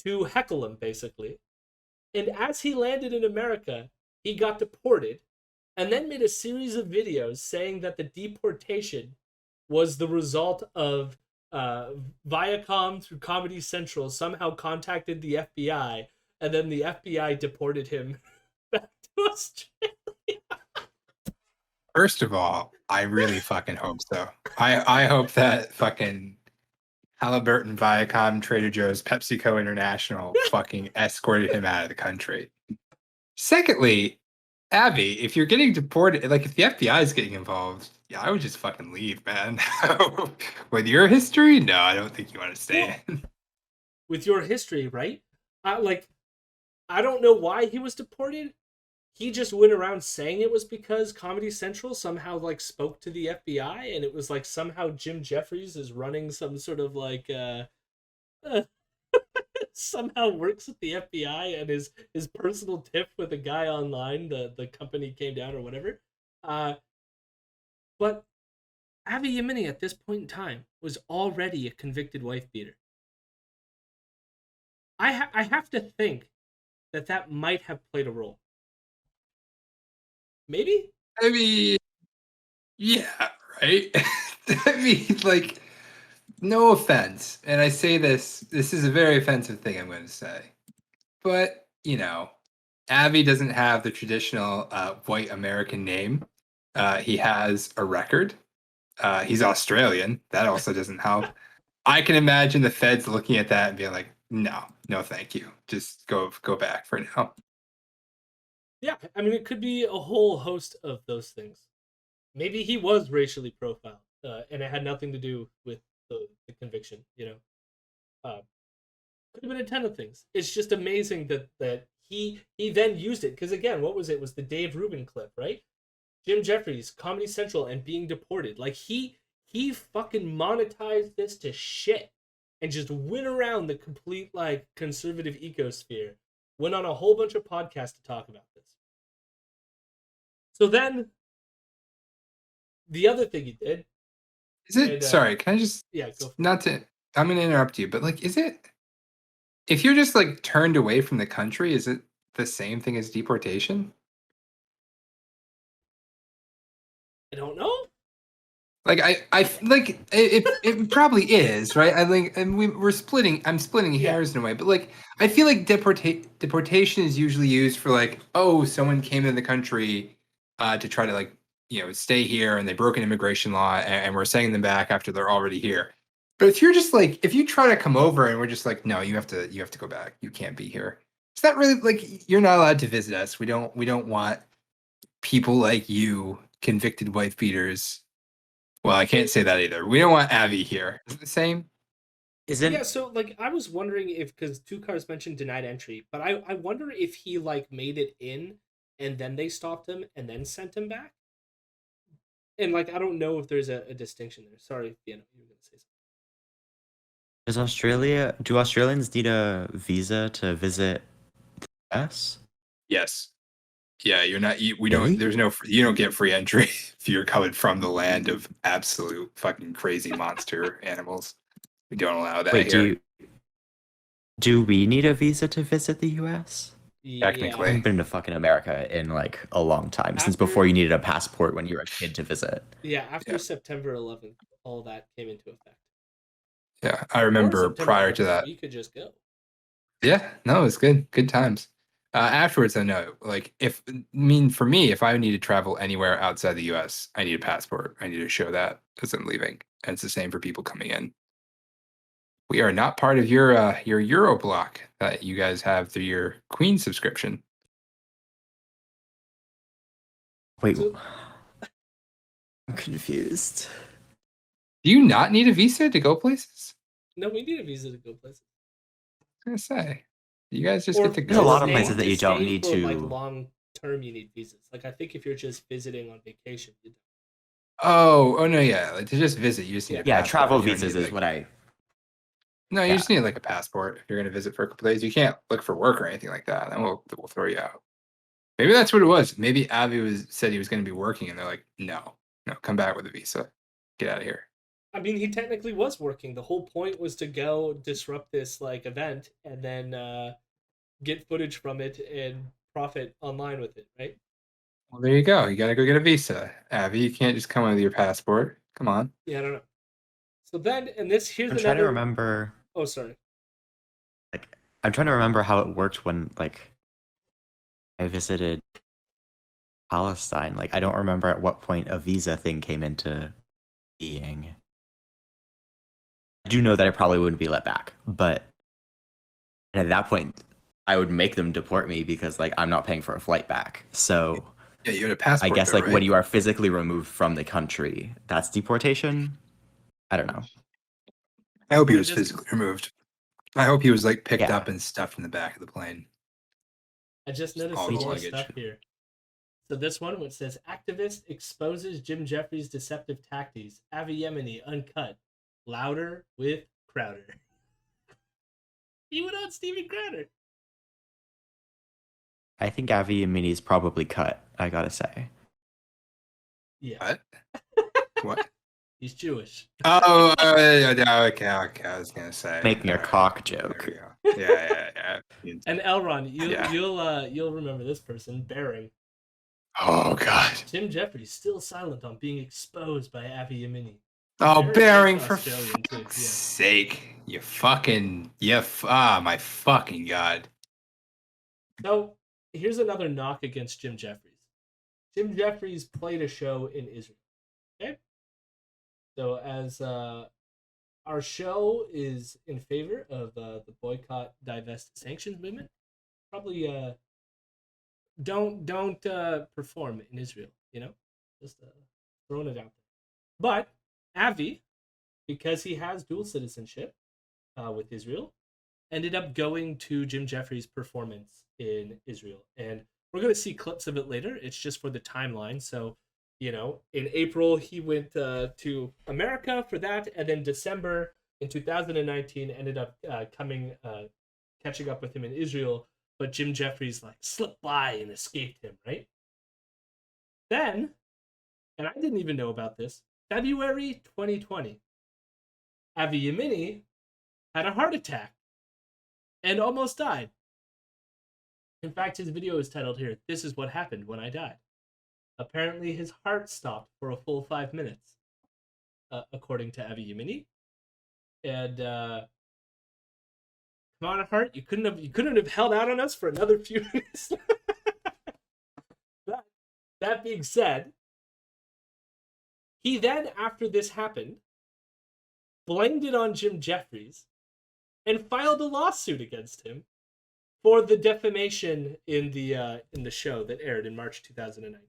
to heckle him, basically. And as he landed in America, he got deported, and then made a series of videos saying that the deportation was the result of Viacom through Comedy Central somehow contacted the FBI, and then the FBI deported him back to Australia. First of all, I really fucking hope so. I hope that fucking Halliburton, Viacom, Trader Joe's, PepsiCo International fucking escorted him out of the country. Secondly, Avi, if you're getting deported, like if the FBI is getting involved, yeah, I would just fucking leave, man. With your history, no, I don't think you want to stay in. With your history, right? I don't know why he was deported. He just went around saying it was because Comedy Central somehow like spoke to the FBI, and it was like somehow Jim Jefferies is running some sort of like somehow works with the FBI, and his personal tiff with a guy online, the company came down or whatever. But Avi Yemini at this point in time was already a convicted wife beater. I have to think that might have played a role. Maybe? I mean, yeah, right? I mean, like, no offense. And I say this is a very offensive thing I'm going to say. But, you know, Avi doesn't have the traditional white American name. He has a record. He's Australian. That also doesn't help. I can imagine the feds looking at that and being like, no, thank you. Just go back for now. Yeah, I mean, it could be a whole host of those things. Maybe he was racially profiled, and it had nothing to do with the conviction, you know? Could have been a ton of things. It's just amazing that he then used it, because again, what was it? It was the Dave Rubin clip, right? Jim Jefferies, Comedy Central, and being deported. Like, he fucking monetized this to shit, and just went around the complete, like, conservative ecosphere. Went on a whole bunch of podcasts to talk about this. So then, the other thing he did. Is it? Sorry, can I just? Yeah, go. Not to. I'm gonna interrupt you, but like, is it? If you're just like turned away from the country, is it the same thing as deportation? I don't know. Like I like it probably is, right? I think, and we're splitting. I'm splitting hairs in a way, but like I feel like deportation is usually used for like, oh, someone came into the country to try to like, you know, stay here, and they broke an immigration law, and we're sending them back after they're already here. But if you're just like, if you try to come over and we're just like, no, you have to go back. You can't be here. It's not really like you're not allowed to visit us. We don't want people like you, convicted wife beaters. Well, I can't say that either. We don't want Avi here. Is it the same? Yeah, so like I was wondering if, because Two Cars mentioned denied entry, but I wonder if he like made it in and then they stopped him and then sent him back. And like I don't know if there's a distinction there. Sorry, Vienna, you were gonna say something. Do Australians need a visa to visit the US? Yes. Yeah, you're not. We Really? don't. There's no. You don't get free entry if you're coming from the land of absolute fucking crazy monster animals. We don't allow that Wait, here. do we need a visa to visit the US? Yeah. I technically. haven't been to fucking America in like a long time, since before you needed a passport when you were a kid to visit. Yeah, after Yeah. September 11th, all that came into effect. Yeah, I Or remember September prior to 11th, that. we could just go. Yeah, no, it's good times. Afterwards, I know, like, for me, if I need to travel anywhere outside the U.S., I need a passport. I need to show that as I'm leaving, and it's the same for people coming in. We are not part of your Euro block that you guys have through your Queen subscription. Wait, So- I'm confused. Do you not need a visa to go places? No, we need a visa to go places. I was gonna say, you guys just Or get to There's a go. lot of stay- places that to you don't stay need for, like, to. long term, you need visas. Like, I think if you're just visiting on vacation, you don't. Oh no, yeah, like to just visit, you just need a Yeah, passport. travel You don't visas need, is like- what I. No, you Yeah. just need like a passport if you're gonna visit for a couple days. You can't look for work or anything like that. Then we'll throw you out. Maybe that's what it was. Maybe Avi said he was going to be working, and they're like, no, come back with a visa, get out of here. I mean, he technically was working. The whole point was to go disrupt this like event and then get footage from it and profit online with it, right? Well, there you go. You got to go get a visa, Avi. You can't just come with your passport. Come on. Yeah, I don't know. So then, and this here's I'm another. trying to remember. Oh, sorry. Like, I'm trying to remember how it worked when like I visited Palestine. Like, I don't remember at what point a visa thing came into being. I do know that I probably wouldn't be let back, but at that point, I would make them deport me because like I'm not paying for a flight back. So Yeah, you had a passport. I guess though, like right? when you are physically removed from the country, that's deportation. I don't know. I hope he Yeah, was just- physically removed. I hope he was like picked Yeah. up and stuffed in the back of the plane. I just noticed all some the more luggage. stuff here. So this one, which says activist exposes Jim Jefferies' deceptive tactics. Avi Yemini uncut, louder with Crowder. He went on Steven Crowder. I think Avi Yemini is probably cut. I gotta say. Yeah, What? What? he's Jewish. Oh, okay. I was gonna say Making a All right, cock there joke. we go. Yeah. And Elron, Yeah. you'll remember this person, Bearing. Oh God. Jim Jefferies still silent on being exposed by Avi Yemini. Oh, Bearing Bearing, is for Australian, too, fuck's yeah. sake. My fucking God. So here's another knock against Jim Jefferies. Jim Jefferies played a show in Israel. Okay, so as our show is in favor of the boycott, divest, sanctions movement, probably don't perform in Israel. You know, just throwing it out there. But Avi, because he has dual citizenship with Israel, ended up going to Jim Jefferies' performance in Israel. And we're going to see clips of it later. It's just for the timeline. So, you know, in April, he went to America for that. And then December in 2019 ended up catching up with him in Israel. But Jim Jefferies like slipped by and escaped him, right? Then, and I didn't even know about this, February 2020, Avi Yemini had a heart attack and almost died. In fact, his video is titled here, "This is what happened when I died." Apparently, his heart stopped for a full 5 minutes, according to Avi Yemini. And come on, heart, you couldn't have held out on us for another few minutes. That being said, he then, after this happened, blamed it on Jim Jefferies and filed a lawsuit against him for the defamation in the show that aired in March 2019,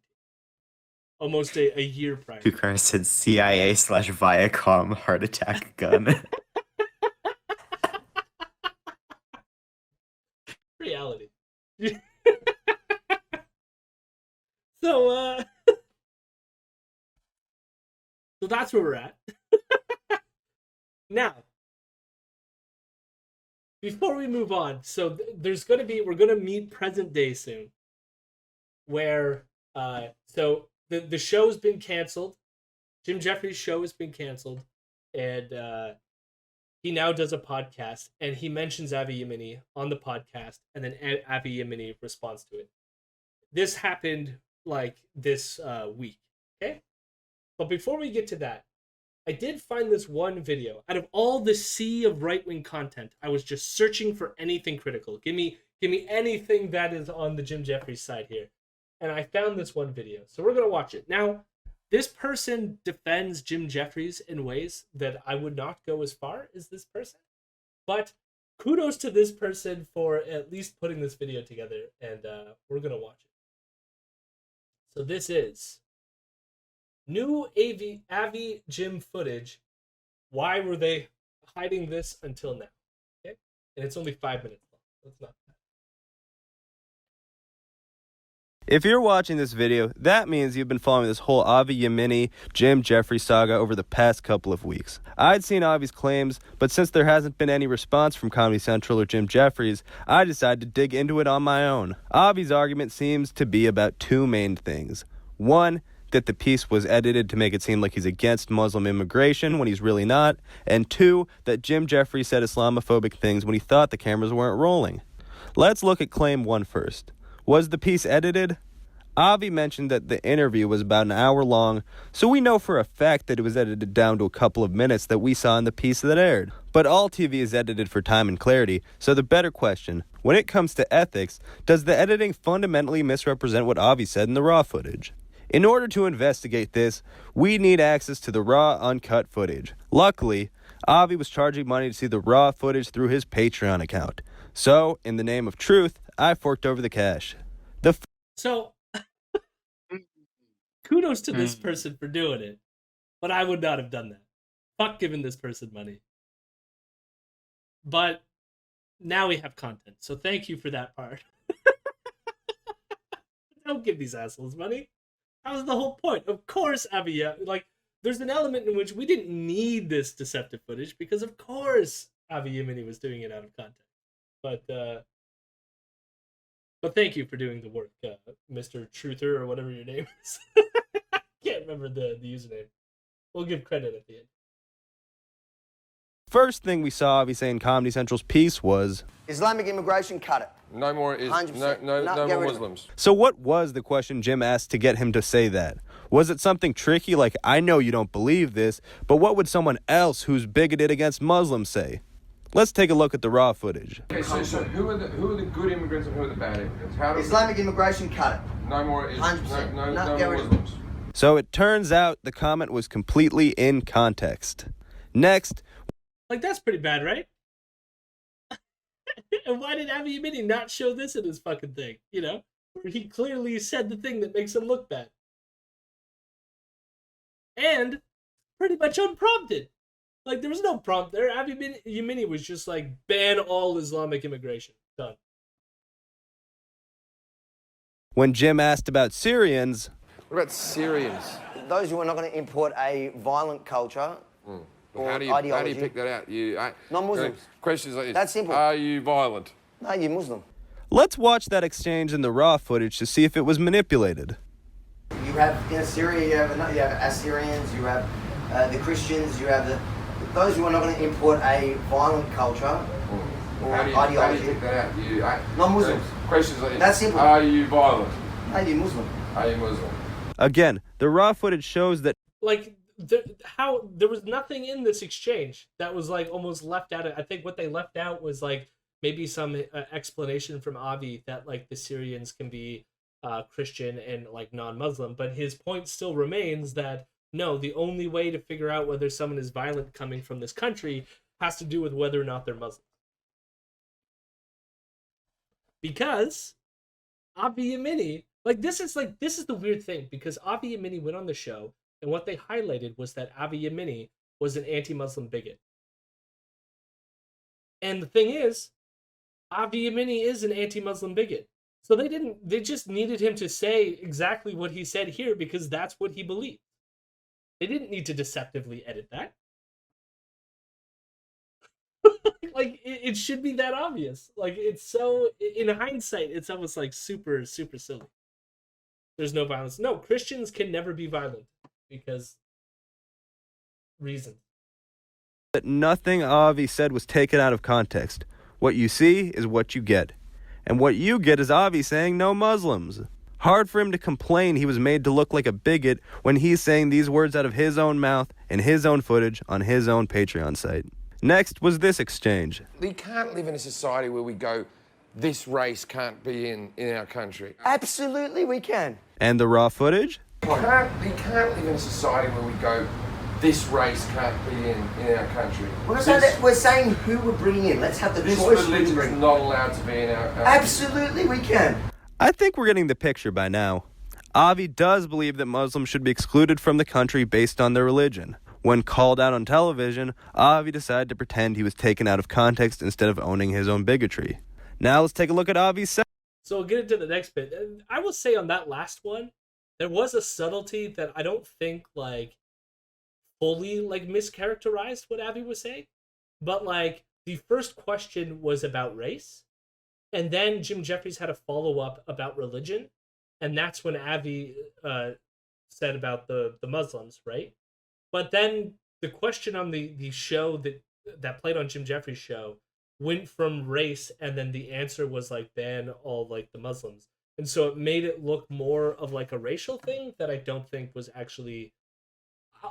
almost a year prior. Kukar said CIA/Viacom heart attack gun. Reality. So so that's where we're at. Now, before we move on, so we're gonna meet present day soon, where so the show's been canceled. Jim Jefferies' show has been canceled, and he now does a podcast, and he mentions Avi Yemini on the podcast, and then Avi Yemini responds to it. This happened like this week, okay? But before we get to that, I did find this one video. Out of all the sea of right-wing content, I was just searching for anything critical. Give me anything that is on the Jim Jefferies side here. And I found this one video. So we're going to watch it. Now, this person defends Jim Jefferies in ways that I would not go as far as this person. But kudos to this person for at least putting this video together. And we're going to watch it. So this is new Avi Jim footage. Why were they hiding this until now? Okay, and it's only 5 minutes long. That's not bad. If you're watching this video, that means you've been following this whole Avi Yemini, Jim Jefferies saga over the past couple of weeks. I'd seen Avi's claims, but since there hasn't been any response from Comedy Central or Jim Jefferies, I decided to dig into it on my own. Avi's argument seems to be about two main things. One, that the piece was edited to make it seem like he's against Muslim immigration when he's really not, and two, that Jim Jefferies said Islamophobic things when he thought the cameras weren't rolling. Let's look at claim one first. Was the piece edited? Avi mentioned that the interview was about an hour long, so we know for a fact that it was edited down to a couple of minutes that we saw in the piece that aired. But all TV is edited for time and clarity, so the better question, when it comes to ethics, does the editing fundamentally misrepresent what Avi said in the raw footage? In order to investigate this, we need access to the raw, uncut footage. Luckily, Avi was charging money to see the raw footage through his Patreon account. So, in the name of truth, I forked over the cash. So, kudos to this person for doing it, but I would not have done that. Fuck giving this person money. But now we have content, so thank you for that part. Don't give these assholes money. That was the whole point. Of course, Avi, like, there's an element in which we didn't need this deceptive footage because, of course, Avi Yemini was doing it out of context. But thank you for doing the work, Mr. Truther, or whatever your name is. I can't remember the username. We'll give credit at the end. First thing we saw Avi say in Comedy Central's piece was, Islamic immigration, cut it. No more 100%. no Get more rid of it. Muslims. So what was the question Jim asked to get him to say that? Was it something tricky like, I know you don't believe this, but what would someone else who's bigoted against Muslims say? Let's take a look at the raw footage. Okay, so who are the good immigrants and who are the bad immigrants? How does Islamic immigration, cut it. no more 100%. no Get more rid of it. Muslims? So it turns out the comment was completely in context. Next, Like, that's pretty bad, right? And why did Avi Yemini not show this in his fucking thing? You know? Where he clearly said the thing that makes him look bad. And pretty much unprompted. Like, there was no prompt there. Avi Yemini was just like, ban all Islamic immigration. Done. when Jim asked about Syrians, What about Syrians? Those who are not going to import a violent culture or How do you ideology. pick that out? Non-Muslims. Questions like this. That's simple. Are you violent? No, you're Muslim. let's watch that exchange in the raw footage to see if it was manipulated. You have in Syria, you have Assyrians, you have the Christians, you have those who are not going to import a violent culture or How do ideology. you pick that out? Non-Muslims. Questions like this. That's simple. Are you violent? No, you're Muslim. Are you Muslim? Again, the raw footage shows that Like, how there was nothing in this exchange that was like almost left out. I think what they left out was like maybe some explanation from Avi that like the Syrians can be Christian and like non-Muslim, but his point still remains that no, the only way to figure out whether someone is violent coming from this country has to do with whether or not they're Muslim. Because Avi Yemini, this is the weird thing, because Avi Yemini went on the show and what they highlighted was that Avi Yemini was an anti-Muslim bigot. And the thing is, Avi Yemini is an anti-Muslim bigot. So they just needed him to say exactly what he said here because that's what he believed. They didn't need to deceptively edit that. Like, it should be that obvious. Like, it's so, in hindsight, it's almost like super, super silly. There's no violence. No, Christians can never be violent because reasons. that nothing Avi said was taken out of context. What you see is what you get. And what you get is Avi saying no Muslims. Hard for him to complain he was made to look like a bigot when he's saying these words out of his own mouth in his own footage on his own Patreon site. Next was this exchange. We can't live in a society where we go, this race can't be in our country. Absolutely, we can. And the raw footage? We can't live in a society where we go, this race can't be in our country. We're saying who we're bringing in. Let's have the This choice. religion is not allowed to be in our Absolutely, we can. I think we're getting the picture by now. Avi does believe that Muslims should be excluded from the country based on their religion. When called out on television, Avi decided to pretend he was taken out of context instead of owning his own bigotry. Now let's take a look at Avi's So we'll get into the next bit. I will say on that last one, there was a subtlety that I don't think like fully like mischaracterized what Avi was saying. But like the first question was about race. And then Jim Jefferies had a follow-up about religion. And that's when Avi said about the Muslims, right? But then the question on the show that played on Jim Jefferies' show went from race, and then the answer was like ban all like the Muslims. And so it made it look more of like a racial thing that I don't think was actually,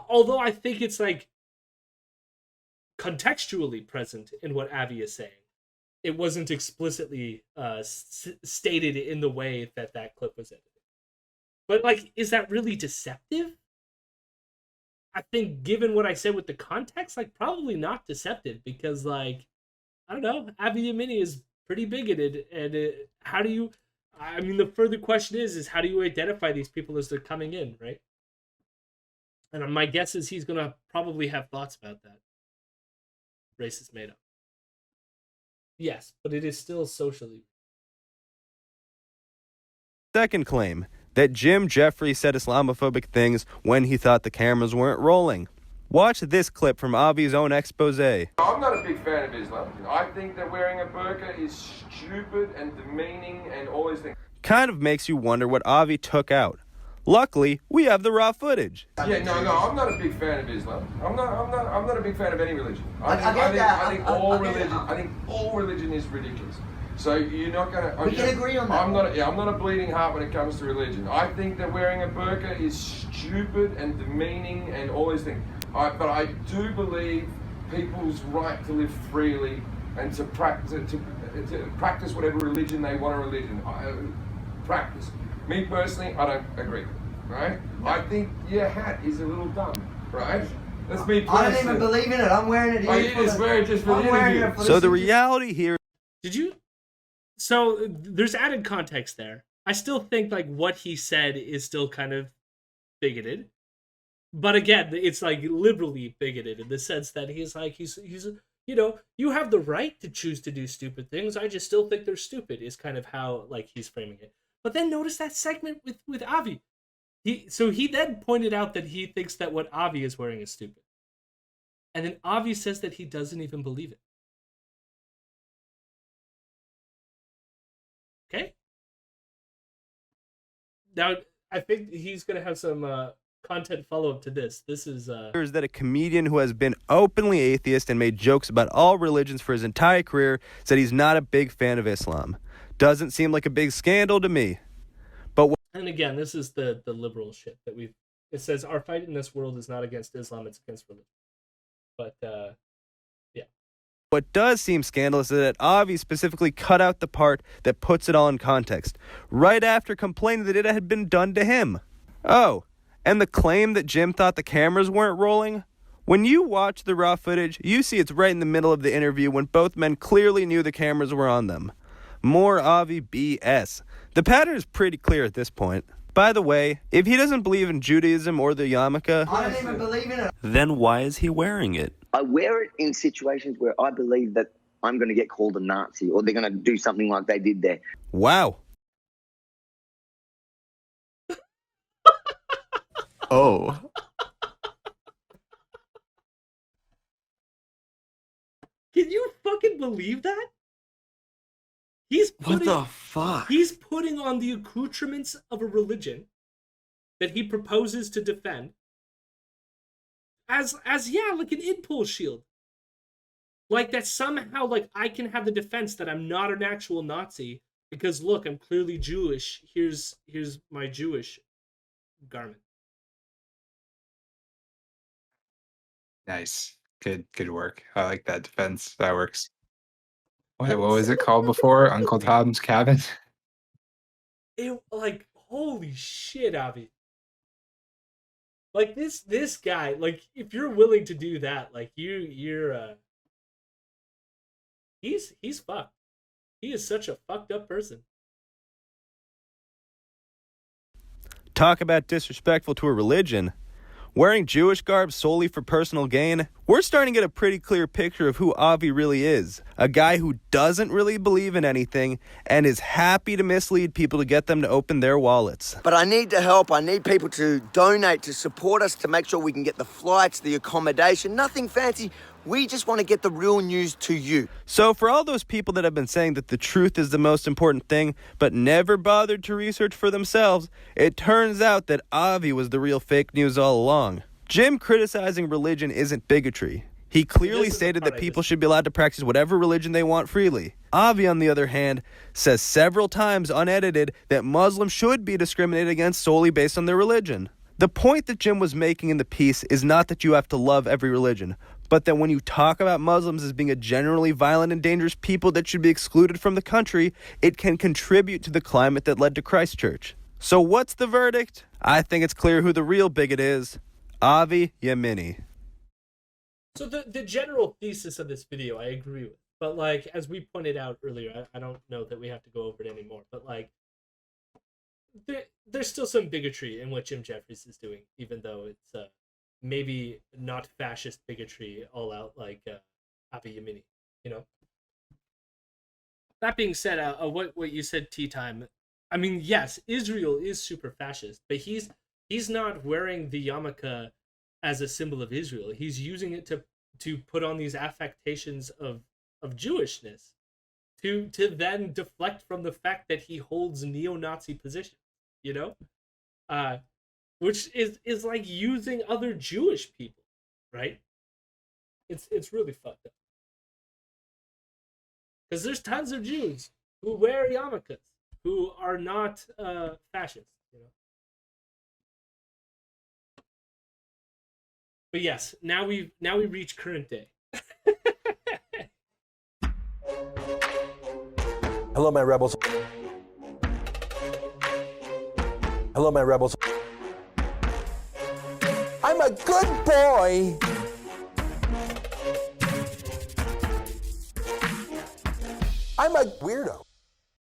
although I think it's like contextually present in what Avi is saying. It wasn't explicitly stated in the way that clip was edited. But like, is that really deceptive? I think given what I said with the context, like probably not deceptive, because like, I don't know, Avi Yemini is pretty bigoted, and how do you, I mean, the further question is how do you identify these people as they're coming in, right? And my guess is he's going to probably have thoughts about that. Race is made up. Yes, but it is still socially. second claim, that Jim Jefferies said Islamophobic things when he thought the cameras weren't rolling. Watch this clip from Avi's own expose. I'm not a big fan of Islam. I think that wearing a burqa is stupid and demeaning and all these things. Kind of makes you wonder what Avi took out. Luckily, we have the raw footage. Yeah, no, I'm not a big fan of Islam. I'm not a big fan of any religion. I think all religion is ridiculous. So you're not gonna. We can agree on that. I'm not a bleeding heart when it comes to religion. I think that wearing a burqa is stupid and demeaning and all these things. But I do believe people's right to live freely and to practice whatever religion they want to practice. Me personally, I don't agree. Right? I think your hat is a little dumb. Right? That's me personally. I don't even believe in it. I'm wearing it here. Oh, you just wear it just for the interview. So the reality here. Did you? So there's added context there. I still think like what he said is still kind of bigoted. But again, it's like liberally bigoted in the sense that he's you know, you have the right to choose to do stupid things. I just still think they're stupid is kind of how like he's framing it. But then notice that segment with Avi. He then pointed out that he thinks that what Avi is wearing is stupid. And then Avi says that he doesn't even believe it. Okay? Now, I think he's going to have some content follow-up to this. This is that a comedian who has been openly atheist and made jokes about all religions for his entire career said he's not a big fan of Islam. Doesn't seem like a big scandal to me. But and again, this is the liberal shit that it says our fight in this world is not against Islam, it's against religion. But yeah. What does seem scandalous is that Avi specifically cut out the part that puts it all in context, right after complaining that it had been done to him. Oh, and the claim that Jim thought the cameras weren't rolling? When you watch the raw footage, you see it's right in the middle of the interview when both men clearly knew the cameras were on them. More Avi BS. The pattern is pretty clear at this point. By the way, if he doesn't believe in Judaism or the yarmulke, I don't even believe in it. Then why is he wearing it? I wear it in situations where I believe that I'm going to get called a Nazi or they're going to do something like they did there. Wow. Oh. Can you fucking believe that? What the fuck? He's putting on the accoutrements of a religion that he proposes to defend as like an impulse shield. Like that somehow, like, I can have the defense that I'm not an actual Nazi because look, I'm clearly Jewish. Here's my Jewish garment. Nice. Good work. I like that defense. That works. What was it called before? Uncle Tom's Cabin? It, like, holy shit, Avi. Like this guy, like, if you're willing to do that, like, you're he's fucked. He is such a fucked up person. Talk about disrespectful to a religion. Wearing Jewish garb solely for personal gain, we're starting to get a pretty clear picture of who Avi really is. A guy who doesn't really believe in anything and is happy to mislead people to get them to open their wallets. But I need the help. I need people to donate, to support us, to make sure we can get the flights, the accommodation. Nothing fancy. We just want to get the real news to you. So for all those people that have been saying that the truth is the most important thing, but never bothered to research for themselves, it turns out that Avi was the real fake news all along. Jim criticizing religion isn't bigotry. He clearly stated that people should be allowed to practice whatever religion they want freely. Avi, on the other hand, says several times unedited that Muslims should be discriminated against solely based on their religion. The point that Jim was making in the piece is not that you have to love every religion, but that when you talk about Muslims as being a generally violent and dangerous people that should be excluded from the country, it can contribute to the climate that led to Christchurch. So what's the verdict? I think it's clear who the real bigot is. Avi Yemini. So the general thesis of this video, I agree with. But, like, as we pointed out earlier, I don't know that we have to go over it anymore, but, like, there's still some bigotry in what Jim Jefferies is doing, even though it's maybe not fascist bigotry all out like Avi Yemini, you know? That being said, what you said, Tea Time, I mean, yes, Israel is super fascist, but he's not wearing the yarmulke as a symbol of Israel. He's using it to put on these affectations of Jewishness to then deflect from the fact that he holds neo-Nazi positions, you know? Which is like using other Jewish people, right? It's really fucked up. Because there's tons of Jews who wear yarmulkes who are not fascists, you know. But yes, now we reach current day. Hello, my rebels. Hello, my rebels. I'm a good boy. I'm a weirdo.